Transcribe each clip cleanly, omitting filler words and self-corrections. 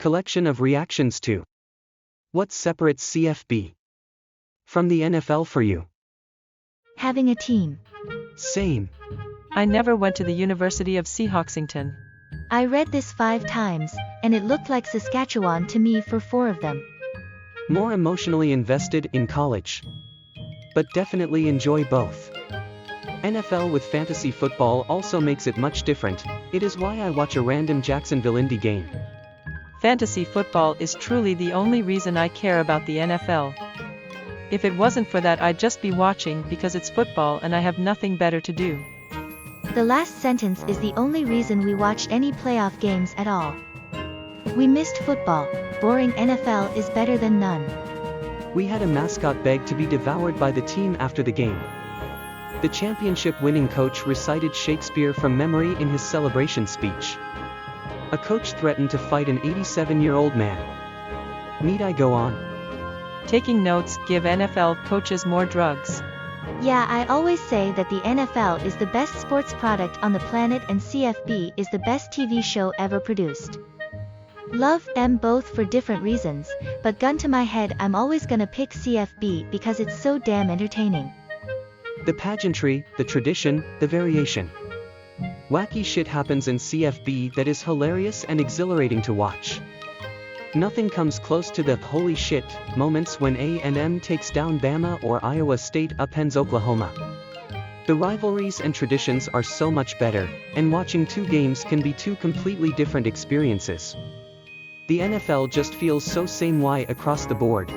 collection of reactions to what separates CFB from the NFL for you. Having a team. Same. I never went to the University of Seahawksington. I read this 5 times, and it looked like Saskatchewan to me for 4 of them. More emotionally invested in college. But definitely enjoy both. NFL with fantasy football also makes it much different. It is why I watch a random Jacksonville indie game. Fantasy football is truly the only reason I care about the NFL. If it wasn't for that, I'd just be watching because it's football and I have nothing better to do. The last sentence is the only reason we watched any playoff games at all. We missed football. Boring NFL is better than none. We had a mascot beg to be devoured by the team after the game. The championship-winning coach recited Shakespeare from memory in his celebration speech. A coach threatened to fight an 87-year-old man. Need I go on? Taking notes, give NFL coaches more drugs. Yeah, I always say that the NFL is the best sports product on the planet and CFB is the best TV show ever produced. Love them both for different reasons, but gun to my head I'm always gonna pick CFB because it's so damn entertaining. The pageantry, the tradition, the variation. Wacky shit happens in CFB that is hilarious and exhilarating to watch. Nothing comes close to the holy shit moments when A&M takes down Bama or Iowa State upends Oklahoma. The rivalries and traditions are so much better, and watching 2 games can be 2 completely different experiences. The NFL just feels so same-way across the board.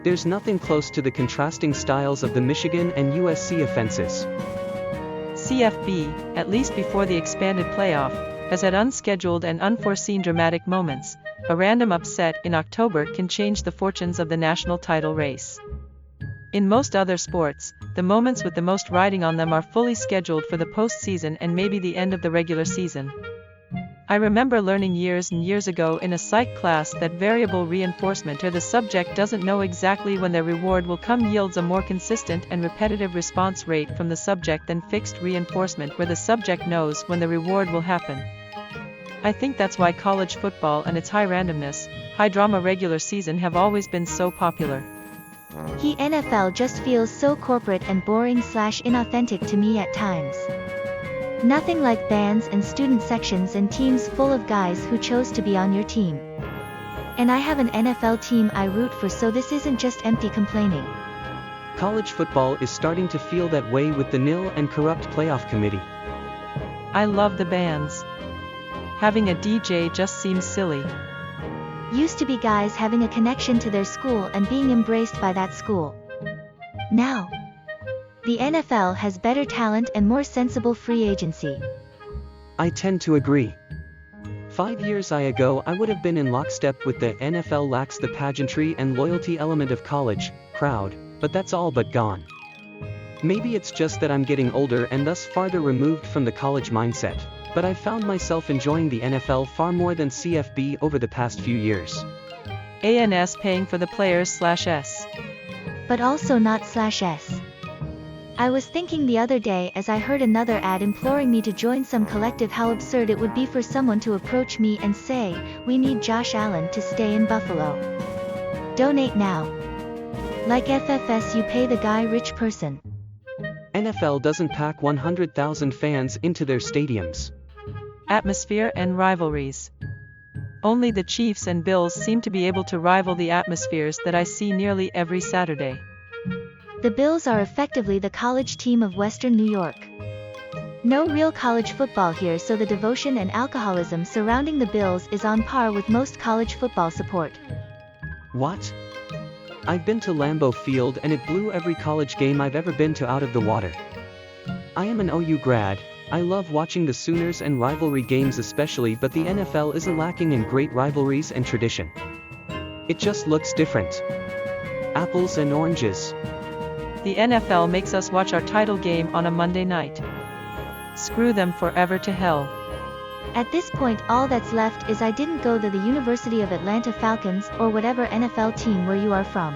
There's nothing close to the contrasting styles of the Michigan and USC offenses. CFB, at least before the expanded playoff, has had unscheduled and unforeseen dramatic moments. A random upset in October can change the fortunes of the national title race. In most other sports, the moments with the most riding on them are fully scheduled for the postseason and maybe the end of the regular season. I remember learning years and years ago in a psych class that variable reinforcement, or the subject doesn't know exactly when their reward will come, yields a more consistent and repetitive response rate from the subject than fixed reinforcement where the subject knows when the reward will happen. I think that's why college football and its high randomness, high drama regular season have always been so popular. The NFL just feels so corporate and boring/inauthentic to me at times. Nothing like bands and student sections and teams full of guys who chose to be on your team. And I have an NFL team I root for, so this isn't just empty complaining. College football is starting to feel that way with the nil and corrupt playoff committee. I love the bands. Having a DJ just seems silly. Used to be guys having a connection to their school and being embraced by that school. Now, the NFL has better talent and more sensible free agency. I tend to agree. 5 years ago I would have been in lockstep with the NFL lacks the pageantry and loyalty element of college crowd, but that's all but gone. Maybe it's just that I'm getting older and thus farther removed from the college mindset, but I've found myself enjoying the NFL far more than CFB over the past few years. ANS paying for the players/S. But also not /S. I was thinking the other day as I heard another ad imploring me to join some collective how absurd it would be for someone to approach me and say, "We need Josh Allen to stay in Buffalo. Donate now." Like FFS, you pay the guy rich person. NFL doesn't pack 100,000 fans into their stadiums. Atmosphere and rivalries. Only the Chiefs and Bills seem to be able to rival the atmospheres that I see nearly every Saturday. The Bills are effectively the college team of Western New York. No real college football here, so the devotion and alcoholism surrounding the Bills is on par with most college football support. What? I've been to Lambeau Field and it blew every college game I've ever been to out of the water. I am an OU grad. I love watching the Sooners and rivalry games especially, but the NFL isn't lacking in great rivalries and tradition. It just looks different. Apples and oranges. The NFL makes us watch our title game on a Monday night. Screw them forever to hell. At this point all that's left is I didn't go to the University of Atlanta Falcons or whatever NFL team where you are from.